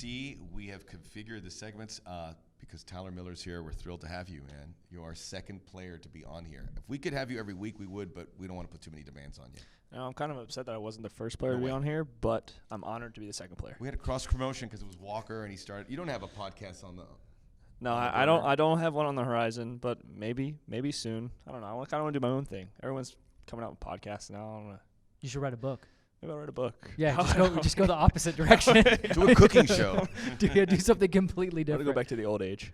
LAFC. We have configured the segments because Tyler Miller's here. We're thrilled to have you, man. You're our second player to be on here. If we could have you every week, we would, but we don't want to put too many demands on you. No, I'm kind of upset that I wasn't the first player to be on here, but I'm honored to be the second player. We had a cross promotion because it was Walker, and he started. You don't have a podcast on the. No, I don't. I don't have one on the horizon, but maybe soon. I don't know. I kind of want to do my own thing. Everyone's coming out with podcasts now. I don't know. You should write a book. Maybe I'll write a book. Yeah, just go the opposite direction. Do a cooking show. do something completely I'm different. gonna go back to the old age.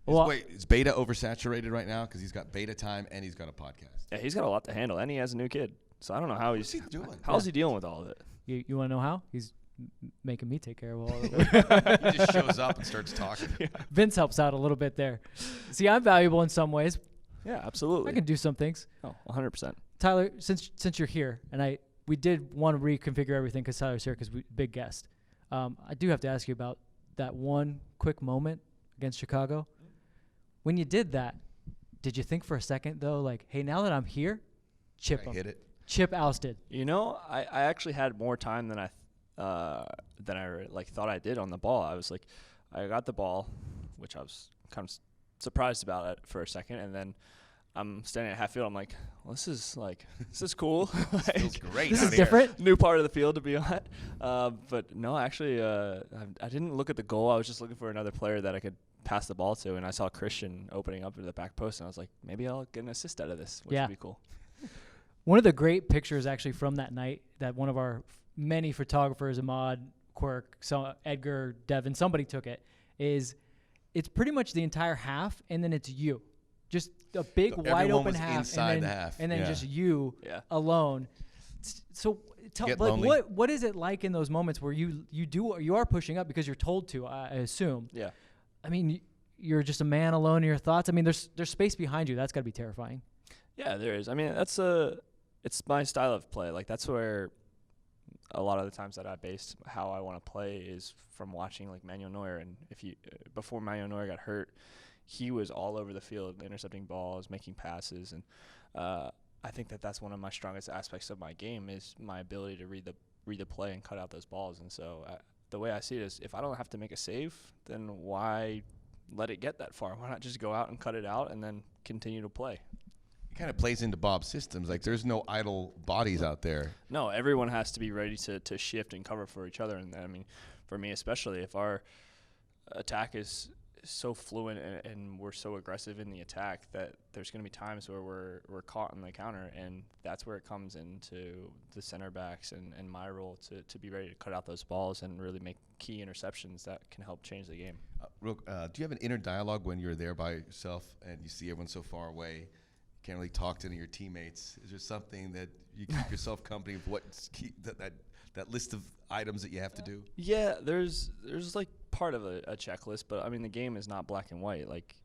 Wait, is Beta oversaturated right now? Because he's got Beta time and he's got a podcast. Yeah, he's got a lot to handle, and he has a new kid. So I don't know how What's he doing? How's he dealing with all of it? You want to know how? He's making me take care of all of it. He just shows up and starts talking. Yeah. Vince helps out a little bit there. See, I'm valuable in some ways. Yeah, absolutely. I can do some things. Oh, 100%. Tyler, since you're here, and we did want to reconfigure everything because Tyler's here because we big guest. I do have to ask you about that one quick moment against Chicago. When you did that, did you think for a second though, like, hey, now that I'm here, chip him. Hit it. Chip ousted. You know, I actually had more time than I thought I did on the ball. I was like, I got the ball, which I was kind of surprised about it for a second, and then I'm standing at half field. I'm like, well, this is cool. This feels great. This out is here. different. New part of the field to be on. But no, actually, I didn't look at the goal. I was just looking for another player that I could pass the ball to, and I saw Christian opening up to the back post, and I was like, maybe I'll get an assist out of this, which would be cool. One of the great pictures actually from that night that one of our many photographers, Ahmad, Quirk, Edgar, Devin, somebody took it, is it's pretty much the entire half, and then it's you. Just a big wide open half, and then just you alone. So what is it like in those moments where you are pushing up because you're told to, I assume. Yeah. I mean, you're just a man alone in your thoughts. I mean, there's space behind you. That's got to be terrifying. Yeah, there is. I mean, it's my style of play. Like, that's where a lot of the times that I based how I want to play is from watching like Manuel Neuer. And before Manuel Neuer got hurt, he was all over the field, intercepting balls, making passes, and I think that's one of my strongest aspects of my game is my ability to read the play and cut out those balls. And so the way I see it is, if I don't have to make a save, then why let it get that far? Why not just go out and cut it out and then continue to play? It kind of plays into Bob's systems. Like, there's no idle bodies out there. No, everyone has to be ready to shift and cover for each other. And I mean, for me especially, if our attack is so fluent and we're so aggressive in the attack that there's going to be times where we're caught in the counter, and that's where it comes into the center backs and my role to be ready to cut out those balls and really make key interceptions that can help change the game. Do you have an inner dialogue when you're there by yourself and you see everyone so far away? Can't really talk to any of your teammates. Is there something that you keep yourself company of what's that list of items that you have to do? Yeah, there's like part of a checklist, but I mean the game is not black and white. Like,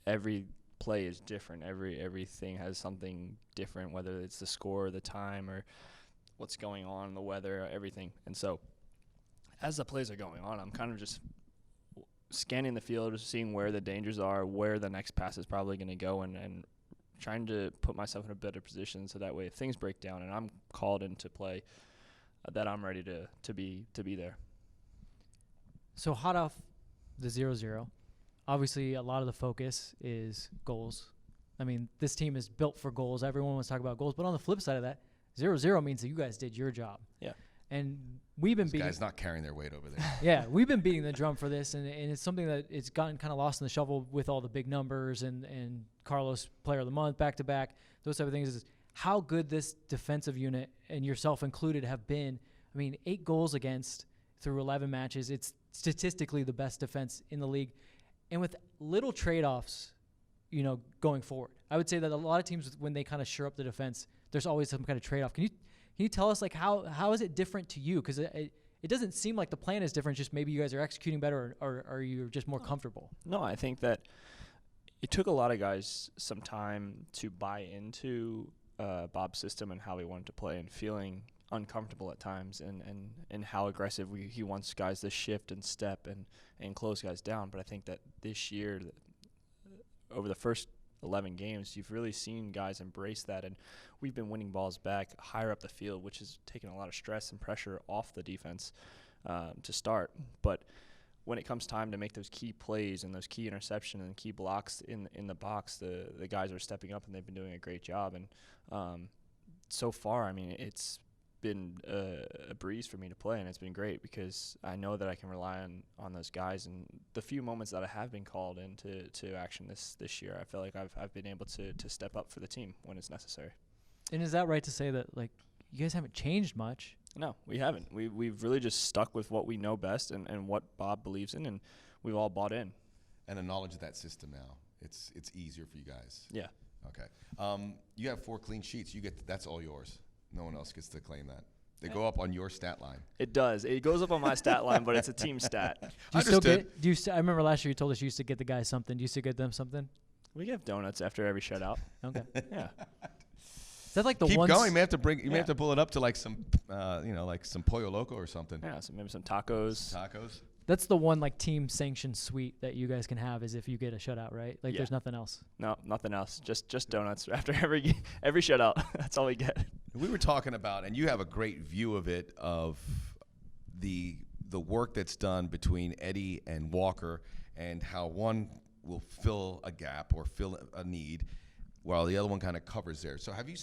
every play is different. Everything has something different, whether it's the score, the time, or what's going on, the weather, everything. And so as the plays are going on, I'm kind of just scanning the field, seeing where the dangers are, where the next pass is probably going to go, and trying to put myself in a better position so that way if things break down and I'm called into play, that I'm ready to be there. So hot off the 0-0, obviously a lot of the focus is goals. I mean, this team is built for goals. Everyone wants to talk about goals. But on the flip side of that, 0-0 means that you guys did your job. Yeah. And we've been beating. This guy's not carrying their weight over there. Yeah, we've been beating the drum for this, and it's something that it's gotten kind of lost in the shuffle with all the big numbers and Carlos Player of the Month back-to-back, those type of things. Is how good this defensive unit, and yourself included, have been. I mean, 8 goals against through 11 matches. It's statistically the best defense in the league. And with little trade-offs, going forward. I would say that a lot of teams, when they kind of shore up the defense, there's always some kind of trade-off. Can you tell us, like, how is it different to you? Because it doesn't seem like the plan is different, just maybe you guys are executing better or you're just more comfortable. No, I think that it took a lot of guys some time to buy into Bob's system and how he wanted to play, and feeling uncomfortable at times and how aggressive he wants guys to shift and step and close guys down. But I think that this year, over the first 11 games, you've really seen guys embrace that, and we've been winning balls back higher up the field, which has taken a lot of stress and pressure off the defense to start. But when it comes time to make those key plays and those key interception and key blocks in the box, the guys are stepping up and they've been doing a great job. And so far, I mean, it's been a breeze for me to play, and it's been great because I know that I can rely on those guys. And the few moments that I have been called into action this year, I feel like I've been able to step up for the team when it's necessary. And is that right to say that, like, you guys haven't changed much? No, we haven't. We've really just stuck with what we know best and what Bob believes in, and we've all bought in. And a knowledge of that system now. It's easier for you guys. Yeah. Okay. You have 4 clean sheets. That's all yours. No one else gets to claim that. They go up on your stat line. It does. It goes up on my stat line, but it's a team stat. I remember last year you told us you used to get the guys something. Do you used to get them something? We give donuts after every shutout. Okay. Yeah. Is that like the Keep one? going. You may have to may have to pull it up to like some, like some Pollo Loco or something. Yeah, so maybe some tacos. Tacos. That's the one like team sanctioned suite that you guys can have is if you get a shutout, right? Like there's nothing else. No, nothing else. Just donuts after every shutout. That's all we get. We were talking about, and you have a great view of it, of the work that's done between Eddie and Walker, and how one will fill a gap or fill a need, while the other one kind of covers there. So how have you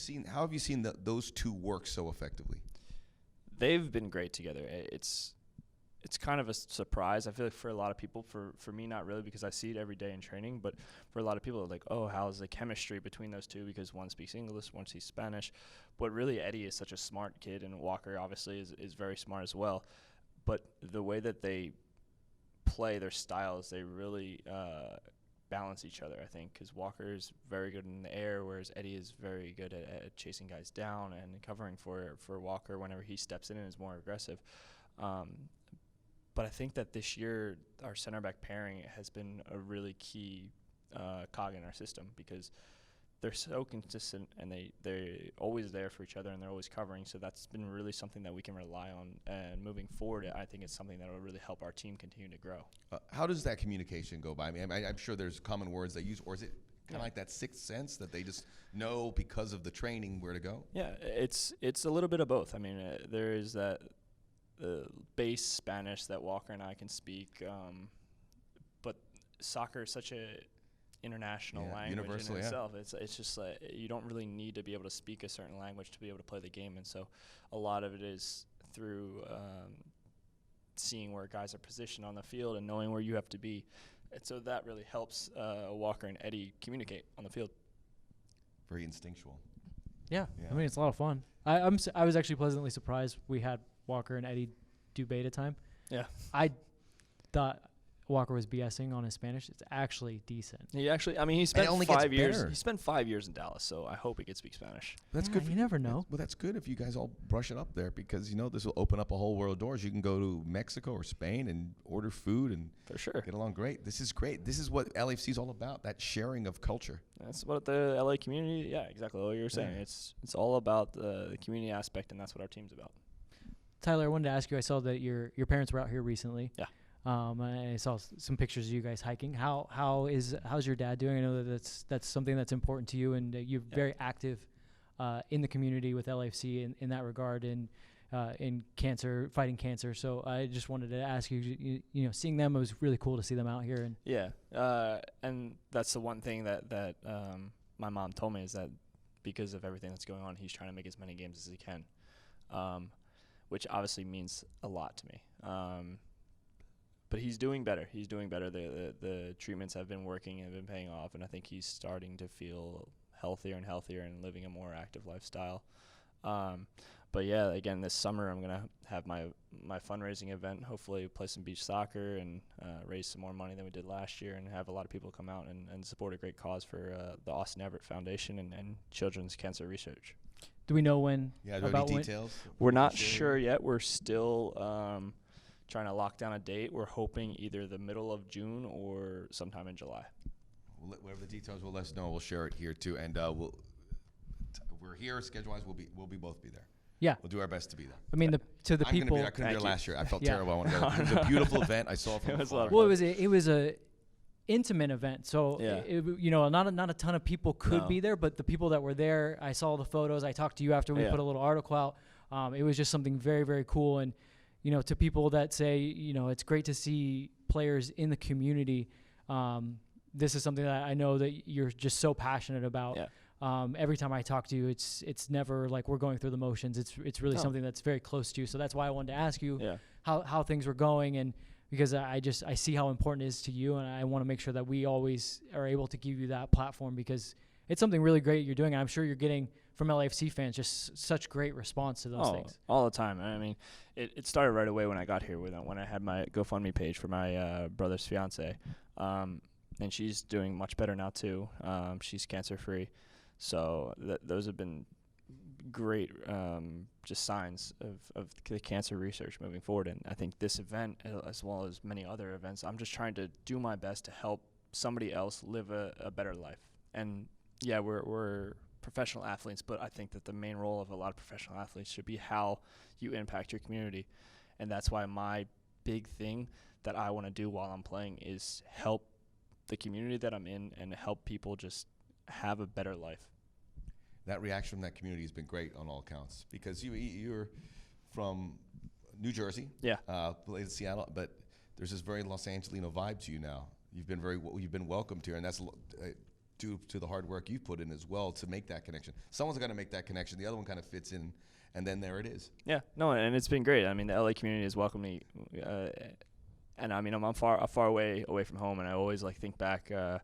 seen those two work so effectively? They've been great together. It's kind of a surprise. I feel like for a lot of people, for me, not really, because I see it every day in training, but for a lot of people, they're like, oh, how's the chemistry between those two? Because one speaks English, one speaks Spanish. But really, Eddie is such a smart kid, and Walker obviously is very smart as well. But the way that they play their styles, they really balance each other, I think, because Walker is very good in the air, whereas Eddie is very good at chasing guys down and covering for Walker whenever he steps in and is more aggressive. But I think that this year our center back pairing has been a really key cog in our system because they're so consistent and they're always there for each other and they're always covering. So that's been really something that we can rely on. And moving forward, I think it's something that will really help our team continue to grow. How does that communication go by? I mean, I'm sure there's common words they use, or is it kind of like that sixth sense that they just know because of the training where to go? Yeah, it's a little bit of both. I mean, there is that base Spanish that Walker and I can speak, but soccer is such a international language in itself. It's just like you don't really need to be able to speak a certain language to be able to play the game, and so a lot of it is through seeing where guys are positioned on the field and knowing where you have to be, and so that really helps Walker and Eddie communicate on the field. Very instinctual. Yeah. I mean, it's a lot of fun. I was actually pleasantly surprised we had Walker and Eddie do beta time. Yeah. I thought Walker was BSing on his Spanish. It's actually decent. He actually, I mean, he spent only 5 gets years. better. He spent 5 years in Dallas, so I hope he can speak Spanish. That's Yeah, good. you never know. Well, that's good if you guys all brush it up there, because this will open up a whole world of doors. You can go to Mexico or Spain and order food and For sure. get along great. This is great. This is what LAFC is all about, that sharing of culture. That's what the LA community, yeah, exactly what you were saying. Yeah. It's all about the community aspect, and that's what our team's about. Tyler, I wanted to ask you, I saw that your parents were out here recently. Yeah. I saw some pictures of you guys hiking. How's your dad doing? I know that's something that's important to you, and you're very active in the community with LAFC in that regard, and in fighting cancer. So I just wanted to ask you, seeing them, it was really cool to see them out here. And Yeah, and that's the one thing that my mom told me is that because of everything that's going on, he's trying to make as many games as he can, which obviously means a lot to me. But he's doing better. The treatments have been working and been paying off, and I think he's starting to feel healthier and healthier and living a more active lifestyle. But yeah, again, this summer I'm gonna have my fundraising event. Hopefully, play some beach soccer and raise some more money than we did last year, and have a lot of people come out and support a great cause for the Austin Everett Foundation and Children's Cancer Research. do we know when? Yeah, do you have about any when? details? We're not sure yet. We're still trying to lock down a date. We're hoping either the middle of June or sometime in July. Whatever the details, we'll let us know. We'll share it here too, and we're here schedule-wise. We'll both be there. Yeah. We'll do our best to be there. I mean, to the I'm gonna people. be there. I couldn't be Thank there you. last year. I felt Yeah. terrible. I want to go. It was a beautiful event. I saw it from It was a lot afar. of Well, it was a intimate event, so Yeah. not a ton of people could No. be there, but the people that were there, I saw the photos. I talked to you after we Yeah. put a little article out. It was just something very, very cool, and to people that say, it's great to see players in the community. This is something that I know that you're just so passionate about. Yeah. Every time I talk to you, it's never like we're going through the motions. It's really something that's very close to you. So that's why I wanted to ask you how things were going, and because I see how important it is to you, and I want to make sure that we always are able to give you that platform, because it's something really great you're doing. And I'm sure you're getting from LAFC fans just such great response to those things. All the time. I mean, it started right away when I got here, when I had my GoFundMe page for my brother's fiance, and she's doing much better now too. She's cancer free, so those have been great just signs of the cancer research moving forward. And I think this event, as well as many other events, I'm just trying to do my best to help somebody else live a better life. And yeah, we're professional athletes, but I think that the main role of a lot of professional athletes should be how you impact your community. And that's why my big thing that I want to do while I'm playing is help the community that I'm in and help people just have a better life. That reaction from that community has been great on all accounts, because you're from New Jersey, played in Seattle, but there's this very Los Angelino vibe to you now. You've been welcomed here, and that's due to the hard work you've put in as well to make that connection. Someone's got to make that connection. The other one kind of fits in, and then there it is. Yeah, no, and it's been great. I mean, the LA community has welcomed me, and I mean, I'm far away from home, and I always think back to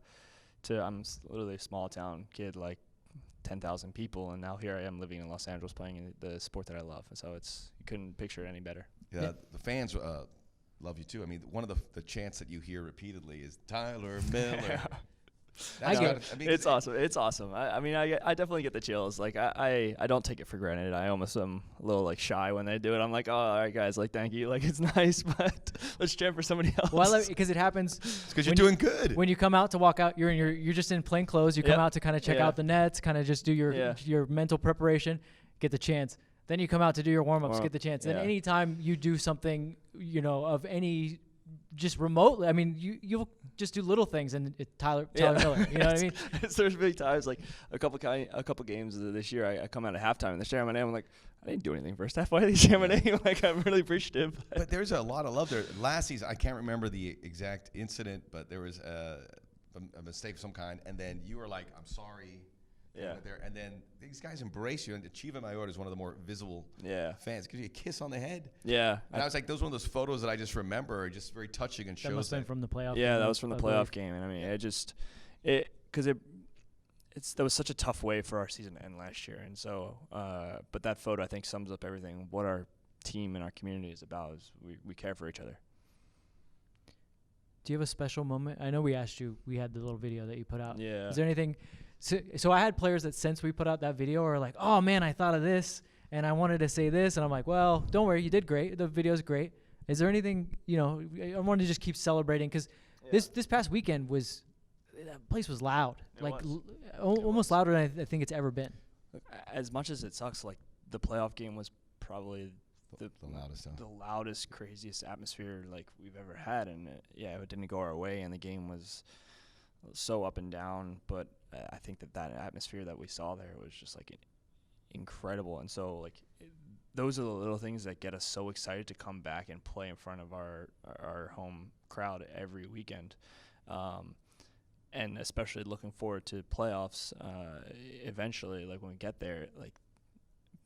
I'm literally a small town kid, 10,000 people, and now here I am living in Los Angeles playing in the sport that I love. So you couldn't picture it any better. Yeah, the fans love you too. I mean, one of the chants that you hear repeatedly is Tyler Miller. It's awesome. It's awesome. I mean, I definitely get the chills. I don't take it for granted. I almost am a little shy when they do it. I'm like, oh, all right, guys, thank you. It's nice, but let's chant for somebody else. Well, I love it because it happens. It's because you're doing good. When you come out to walk out, you're just in plain clothes. You come out to kind of check out the nets, kind of just do your mental preparation, get the chance. Then you come out to do your warm-ups, get the chance. Then anytime you do something, of any just remotely, I mean, you'll just do little things, and Tyler Miller. You know what I mean? There's big times, a couple games this year, I come out at halftime and they're sharing my name. I'm like, I didn't do anything first half. Why are they sharing my name? I'm really appreciative. But there's a lot of love there. Last season, I can't remember the exact incident, but there was a mistake of some kind, and then you were like, I'm sorry. Yeah. There, and then these guys embrace you, and Chiva Mayor is one of the more visible fans. Gives you a kiss on the head. Yeah. And I was like, those are one of those photos that I just remember are just very touching and shows. That must have been from the playoff. Yeah, that was from the playoff game, and I mean, that was such a tough way for our season to end last year, and so, but that photo I think sums up everything. What our team and our community is about is we care for each other. Do you have a special moment? I know we asked you. We had the little video that you put out. Yeah. Is there anything? So I had players that since we put out that video are like, oh man, I thought of this and I wanted to say this, and I'm like, well, don't worry, you did great. The video's great. Is there anything, I wanted to just keep celebrating, because this past weekend that place was loud, almost louder than I think it's ever been. As much as it sucks, the playoff game was probably the loudest, craziest atmosphere we've ever had, and it didn't go our way, and the game was so up and down, but I think that atmosphere that we saw there was just incredible. And so those are the little things that get us so excited to come back and play in front of our home crowd every weekend, and especially looking forward to playoffs eventually, when we get there,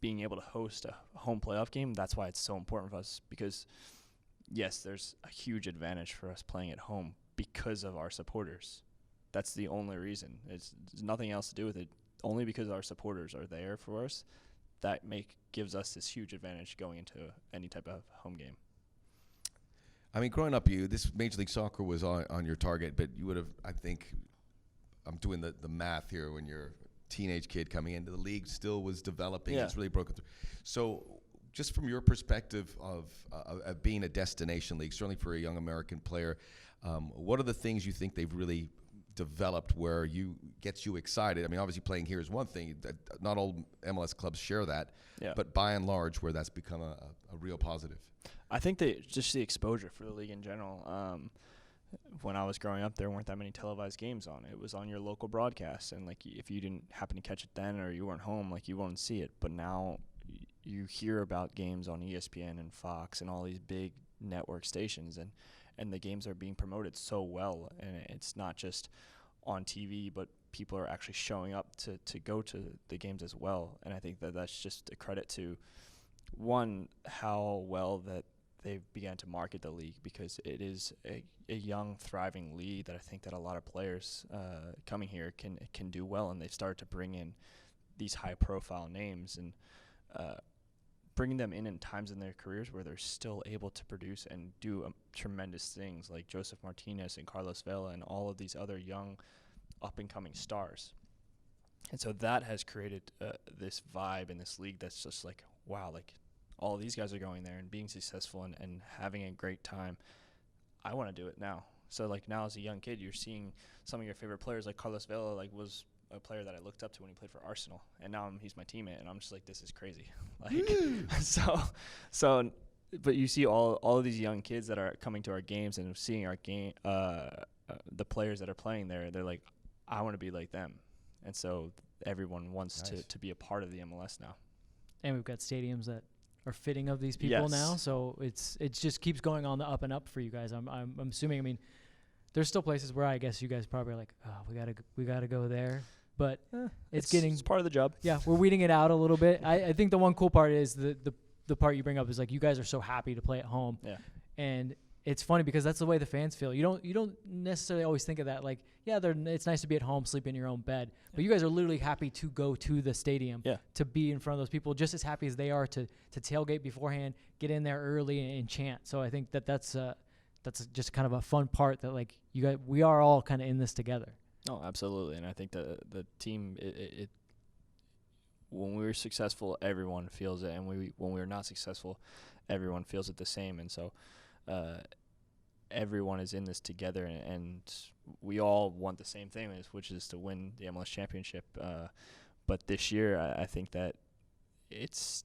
being able to host a home playoff game. That's why it's so important for us, because yes, there's a huge advantage for us playing at home because of our supporters. That's the only reason. There's nothing else to do with it. Only because our supporters are there for us, that gives us this huge advantage going into any type of home game. I mean, growing up, this Major League Soccer was on your target, but you would have, I think, I'm doing the math here, when you're a teenage kid coming into the league, still was developing. It's really broken through. So just from your perspective of being a destination league, certainly for a young American player, what are the things you think they've really developed where gets you excited? I mean, obviously playing here is one thing. Not all MLS clubs share that, but by and large, where that's become a real positive. I think just the exposure for the league in general. When I was growing up, there weren't that many televised games on. It was on your local broadcast, and if you didn't happen to catch it then, or you weren't home, you wouldn't see it. But now you hear about games on ESPN and Fox and all these big network stations, and and the games are being promoted so well, and it's not just on TV, but people are actually showing up to go to the games as well. And I think that that's just a credit to, one, how well that they've began to market the league, because it is a young, thriving league that I think that a lot of players coming here can do well, and they've started to bring in these high-profile names and bringing them in times in their careers where they're still able to produce and do tremendous things, like Joseph Martinez and Carlos Vela and all of these other young, up-and-coming stars. And so that has created this vibe in this league that's just like, wow, like all these guys are going there and being successful and having a great time. I want to do it now. So like now as a young kid, you're seeing some of your favorite players, like Carlos Vela, like was a player that I looked up to when he played for Arsenal, and now he's my teammate, and I'm just like, this is crazy. Like, so, but you see all of these young kids that are coming to our games and seeing our game, the players that are playing there, they're like, I want to be like them, and so everyone wants to be a part of the MLS now. And we've got stadiums that are fitting of these people now, so it just keeps going on the up and up for you guys. I'm assuming. I mean, there's still places where I guess you guys probably are like, oh, we gotta go there. But it's part of the job. Yeah, we're weeding it out a little bit. I think the one cool part is the part you bring up is like you guys are so happy to play at home. Yeah. And it's funny because that's the way the fans feel. You don't necessarily always think of that. Like, yeah, it's nice to be at home, sleep in your own bed. But you guys are literally happy to go to the stadium, to be in front of those people, just as happy as they are to tailgate beforehand, get in there early and chant. So I think that's just kind of a fun part that like we are all kind of in this together. Oh, absolutely. And I think the team, it when we were successful, everyone feels it, and when we were not successful, everyone feels it the same. And so everyone is in this together, and we all want the same thing, which is to win the MLS championship. But this year, I think that it's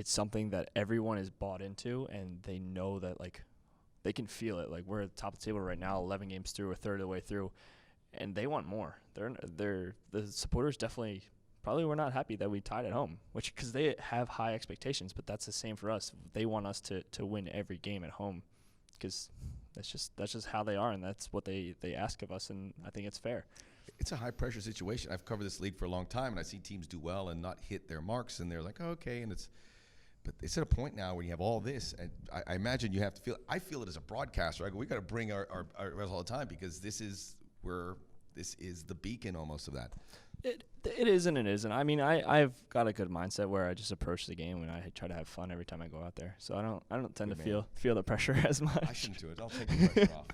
something that everyone is bought into, and they know that like they can feel it. Like we're at the top of the table right now, 11 games through, a third of the way through. And they want more. The supporters definitely probably were not happy that we tied at home, because they have high expectations. But that's the same for us. They want us to win every game at home, because that's just how they are, and that's what they ask of us. And I think it's fair. It's a high pressure situation. I've covered this league for a long time, and I see teams do well and not hit their marks, and they're like, oh, okay, but it's at a point now where you have all this, and I imagine you have to feel. I feel it as a broadcaster. I go, we got to bring our all the time, because this is the beacon almost of that. It is and it isn't. I mean, I've got a good mindset where I just approach the game and I try to have fun every time I go out there. So I don't tend to feel the pressure as much. I shouldn't do it. I'll take the pressure off.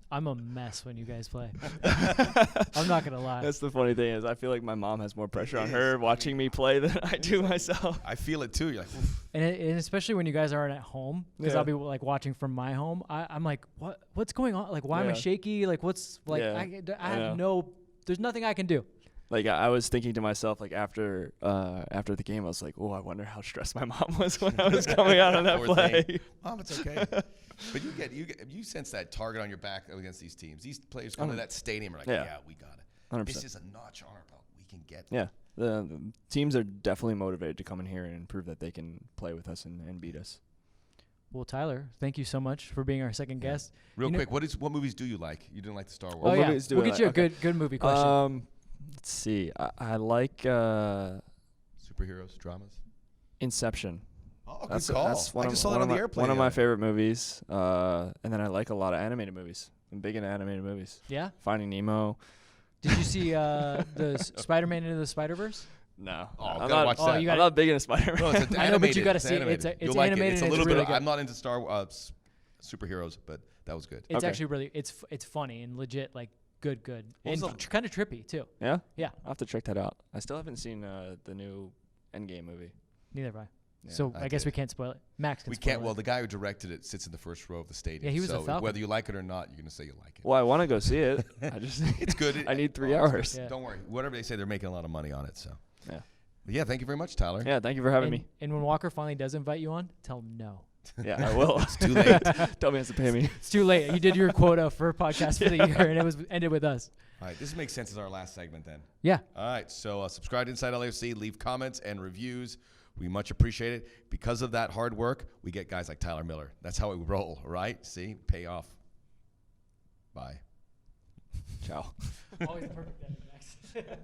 I'm a mess when you guys play. I'm not gonna lie. That's the funny thing is I feel like my mom has more pressure on her watching me play than I do myself. I feel it too. You're like, oof. And especially when you guys aren't at home, because I'll be like watching from my home. I'm like, what's going on? Like, why am I shaky? Like, what's like? I have there's nothing I can do. Like I was thinking to myself, like after the game, I was like, oh, I wonder how stressed my mom was when I was coming out on that play. Mom, it's okay. But you sense that target on your back against these teams. These players come to that stadium and are like, yeah, we got it. 100%. This is a notch on our belt. We can get it. Yeah. The teams are definitely motivated to come in here and prove that they can play with us and beat us. Well, Tyler, thank you so much for being our second guest. Real quick, what movies do you like? You didn't like the Star Wars. Oh, yeah. Movies We'll get you a good movie question. Let's see. I like Superheroes, dramas. Inception. Oh, good call. That's I just saw that on the airplane. One of my favorite movies. And then I like a lot of animated movies. I'm big into animated movies. Yeah? Finding Nemo. Did you see the Spider-Man Into the Spider-Verse? No. Oh, I'm gotta watch that. I'm not big into Spider-Man. No, it's I know, but you got to see it. It's animated. It's a and little really bit. good. I'm not into superheroes, but that was good. It's actually really. It's funny and legit. Like good, and kind of trippy too. Yeah. Yeah. I'll have to check that out. I still haven't seen the new Endgame movie. Neither have I. Yeah, so I guess we can't spoil it. Max can spoil it. Well, the guy who directed it sits in the first row of the stadium. Yeah, he was so a Falcon. whether you like it or not, you're gonna say you like it. Well, I want to go see it. I just it's good. I need 3 hours. Yeah. Don't worry. Whatever they say, they're making a lot of money on it. So yeah. But yeah. Thank you very much, Tyler. Yeah. Thank you for having me. And when Walker finally does invite you on, tell him no. Yeah, I will. It's too late. Tell me he has to pay me. It's too late. You did your quota for a podcast for the year, and it was ended with us. All right. This makes sense as our last segment then. Yeah. All right. So subscribe to Inside LAFC. Leave comments and reviews. We much appreciate it. Because of that hard work, we get guys like Tyler Miller. That's how we roll, right? See? Pay off. Bye. Ciao. Always perfect ending, Max.